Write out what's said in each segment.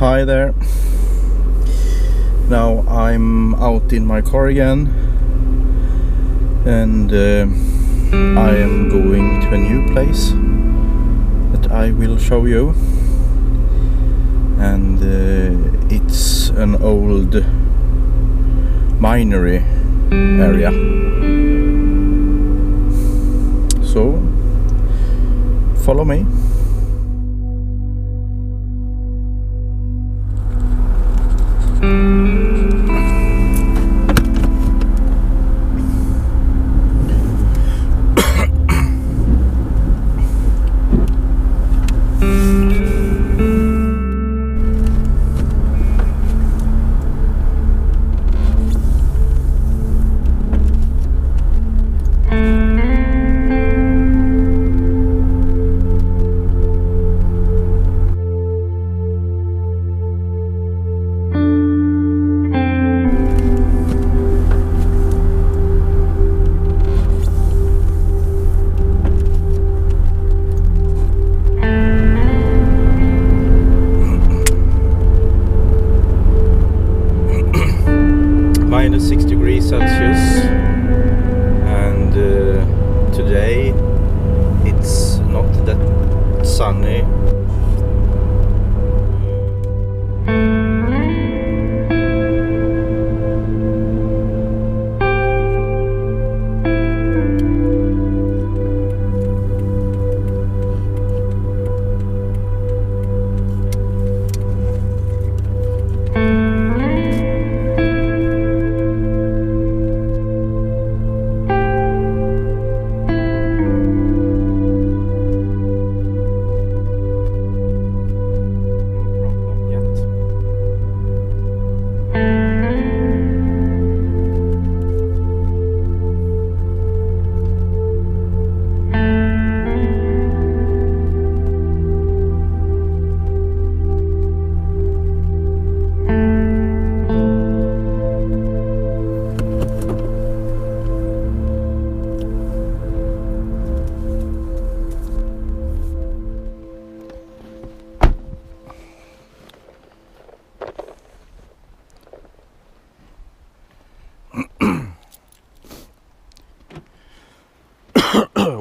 Hi there. Now I'm out in my car again, and I am going to a new place that I will show you. And it's an old minery area. So follow me. Minus 6 degrees Celsius, and today it's not that sunny.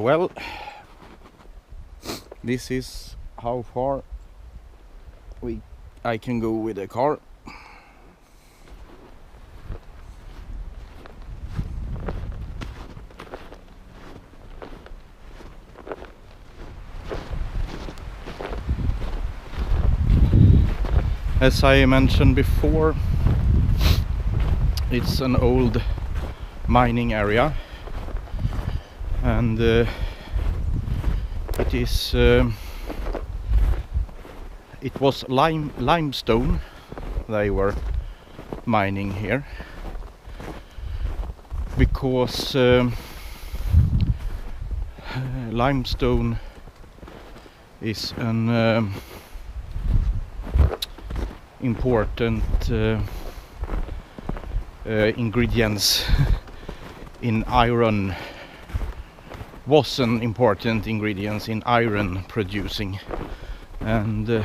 Well, this is how far I can go with a car. As I mentioned before, it's an old mining area, and it was limestone they were mining here, because limestone is an important ingredients in iron. Was an important ingredient in iron producing, and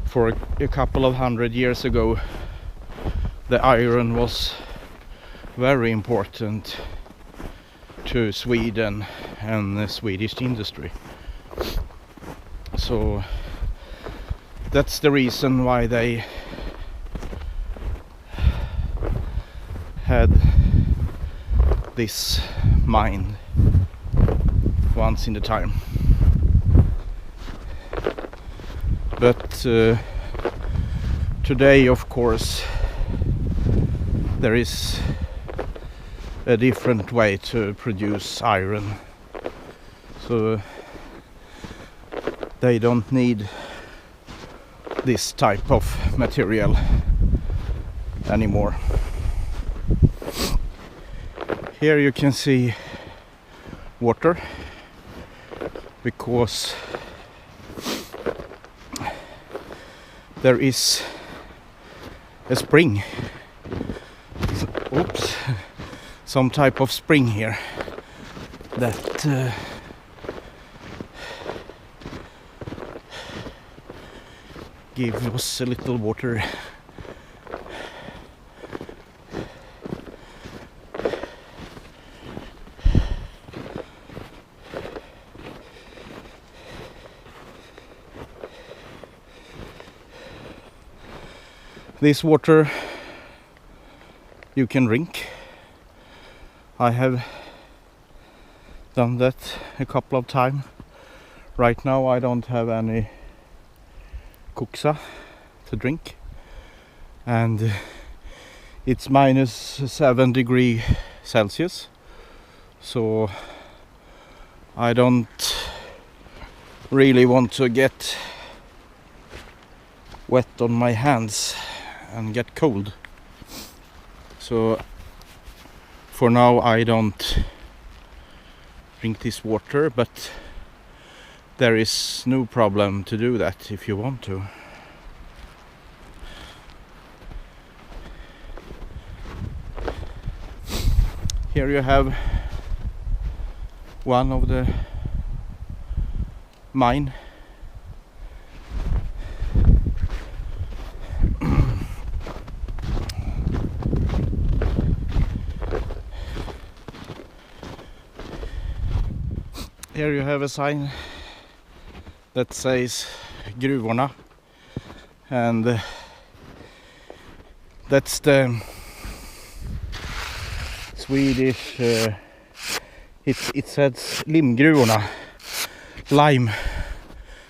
for a couple of 100 years ago the iron was very important to Sweden and the Swedish industry. So that's the reason why they had this mine once in the time. But today, of course, there is a different way to produce iron, so they don't need this type of material anymore. Here you can see water, because there is a spring. Oops, some type of spring here that give us a little water. This water you can drink. I have done that a couple of times. Right now I don't have any kuksa to drink, and it's -7 degrees Celsius, so I don't really want to get wet on my hands and get cold. So for now I don't drink this water, but there is no problem to do that if you want to. Here you have one of the mine. Here you have a sign that says Gruvorna, and that's the Swedish, it says Limstensgruvorna,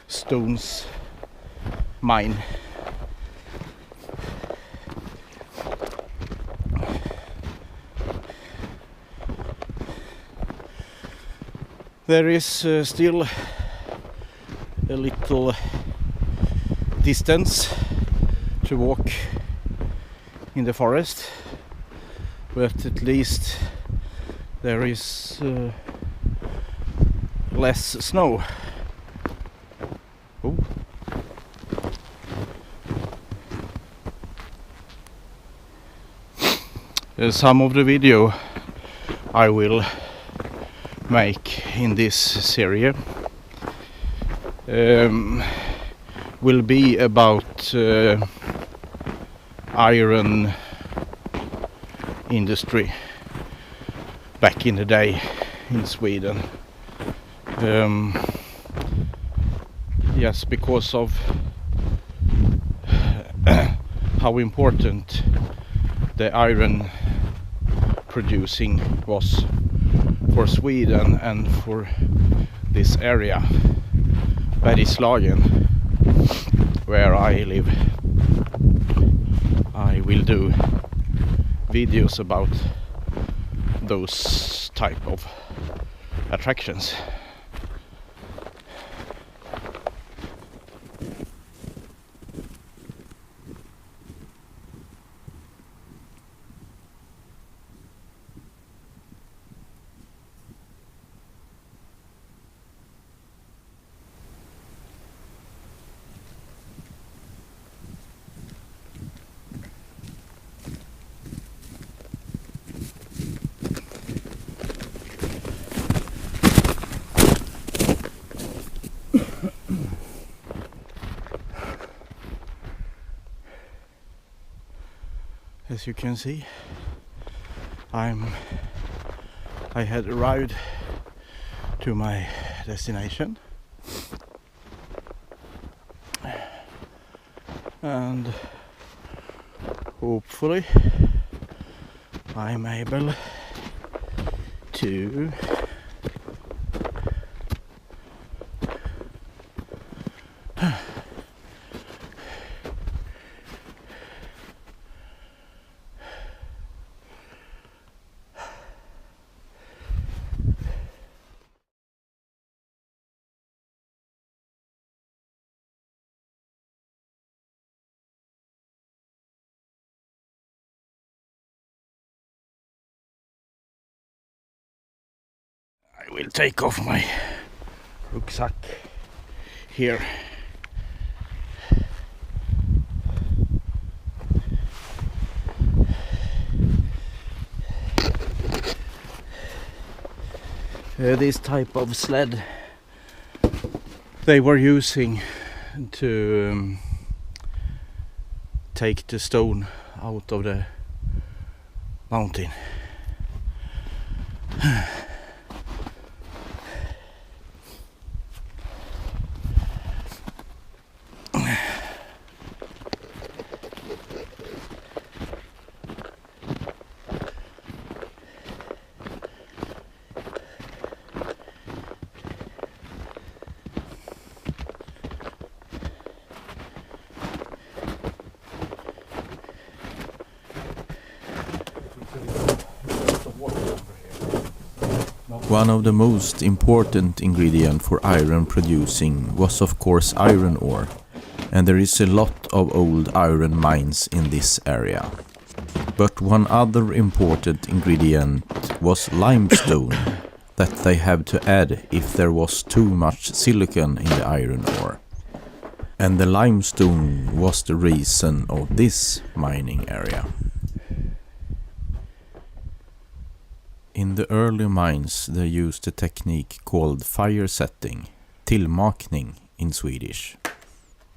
Limestone's mine. There is still a little distance to walk in the forest, but at least there is less snow. Oh. Some of the video I will make in this series will be about iron industry back in the day in Sweden. Yes, because of how important the iron producing was for Sweden and for this area, Bergslagen, where I live. I will do videos about those type of attractions. As you can see, I had arrived to my destination, and hopefully I'm able to I will take off my rucksack here. This type of sled they were using to take the stone out of the mountain. One of the most important ingredients for iron producing was of course iron ore, and there is a lot of old iron mines in this area. But one other important ingredient was limestone that they have to add if there was too much silicon in the iron ore. And the limestone was the reason of this mining area. In the early mines they used a technique called fire setting, tillmakning in Swedish.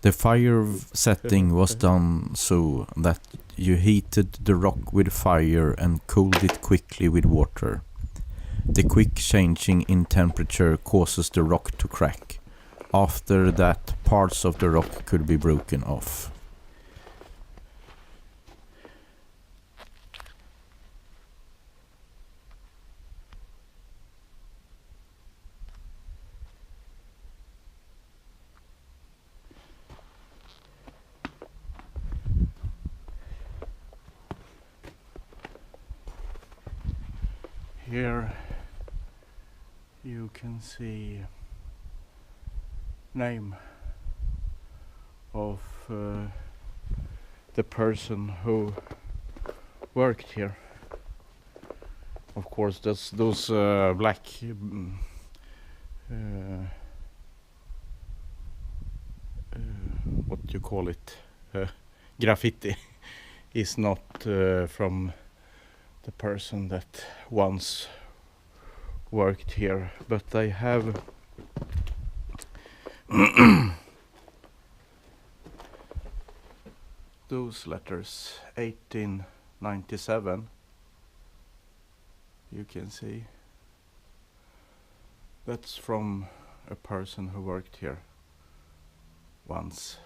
The fire setting was done so that you heated the rock with fire and cooled it quickly with water. The quick changing in temperature causes the rock to crack. After that, parts of the rock could be broken off. Here you can see name of the person who worked here. Of course, that's those black what do you call it? Graffiti is not from the person that once worked here, but they have those letters 1897. You can see that's from a person who worked here once.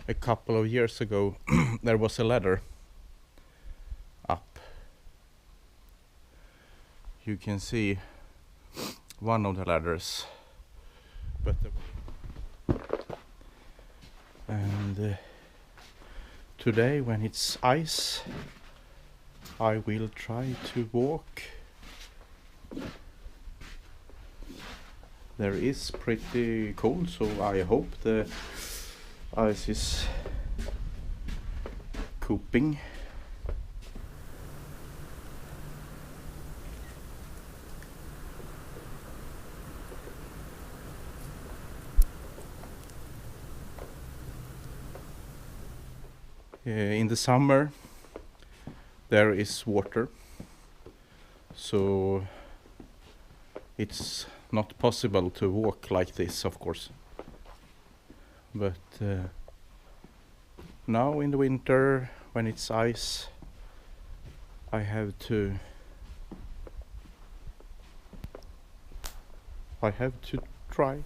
A couple of years ago there was a ladder up. You can see one of the ladders, but and today when it's ice I will try to walk. There is pretty cold, so I hope the ice is coping. In the summer there is water, so it's not possible to walk like this, of course. But now in the winter when it's ice I have to try.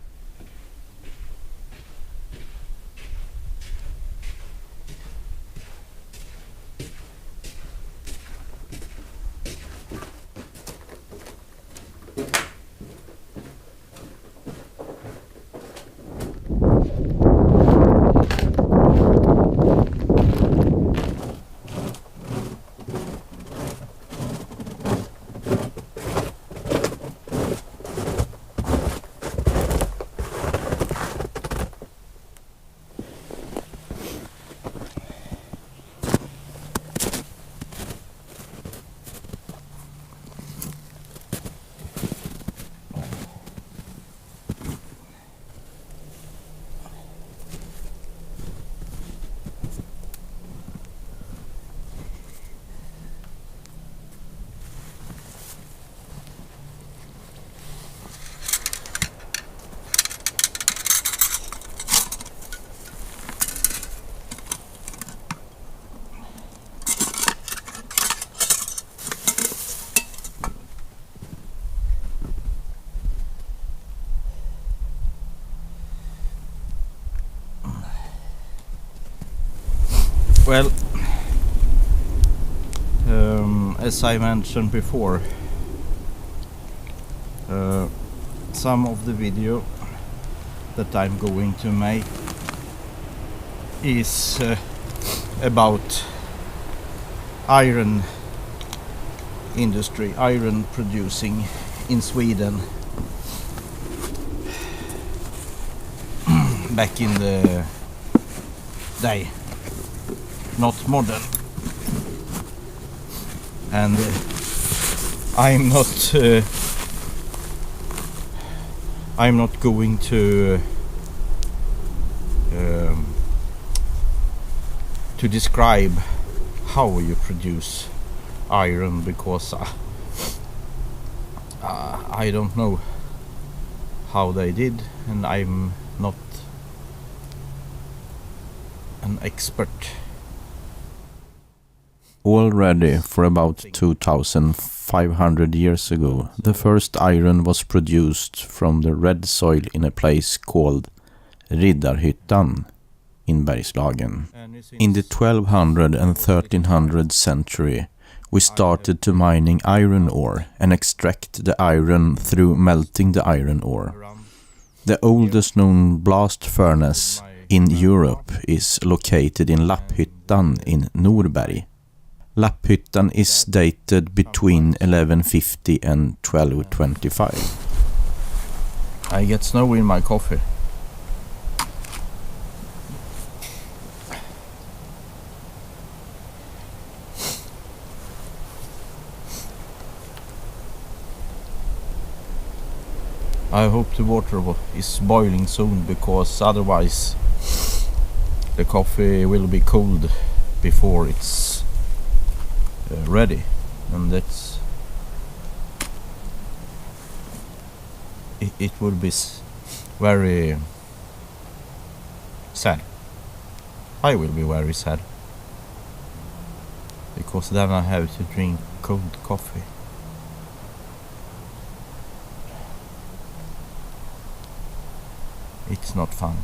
Well, as I mentioned before, some of the video that I'm going to make is about iron industry, iron producing in Sweden back in the day, not modern. And I'm not going to describe how you produce iron, because I don't know how they did, and I'm not an expert. Already for about 2,500 years ago, the first iron was produced from the red soil in a place called Riddarhyttan in Bergslagen. In the 1200 and 1300 century, we started to mining iron ore and extract the iron through melting the iron ore. The oldest known blast furnace in Europe is located in Lapphyttan in Norberg. Lapphyttan is dated between 1150 and 1225. I get snow in my coffee. I hope the water is boiling soon, because otherwise the coffee will be cold before it's ready, and that's it would be very sad. I will be very sad, because then I have to drink cold coffee. It's not fun.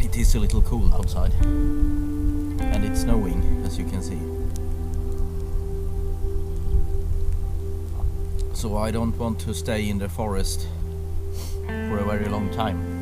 It is a little cold outside, and it's snowing, as you can see. So I don't want to stay in the forest for a very long time.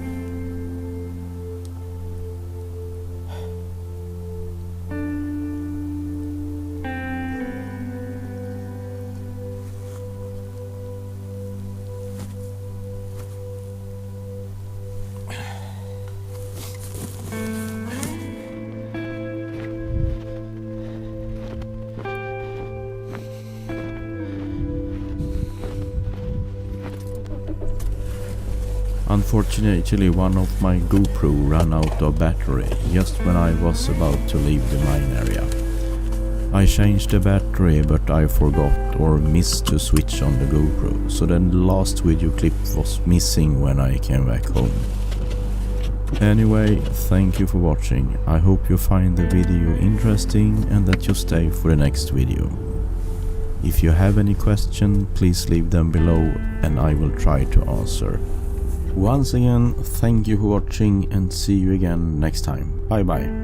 Unfortunately, one of my GoPro ran out of battery just when I was about to leave the mine area. I changed the battery, but I forgot or missed to switch on the GoPro, so then the last video clip was missing when I came back home. Anyway, thank you for watching. I hope you find the video interesting and that you stay for the next video. If you have any questions, please leave them below and I will try to answer. Once again, thank you for watching and see you again next time. Bye bye.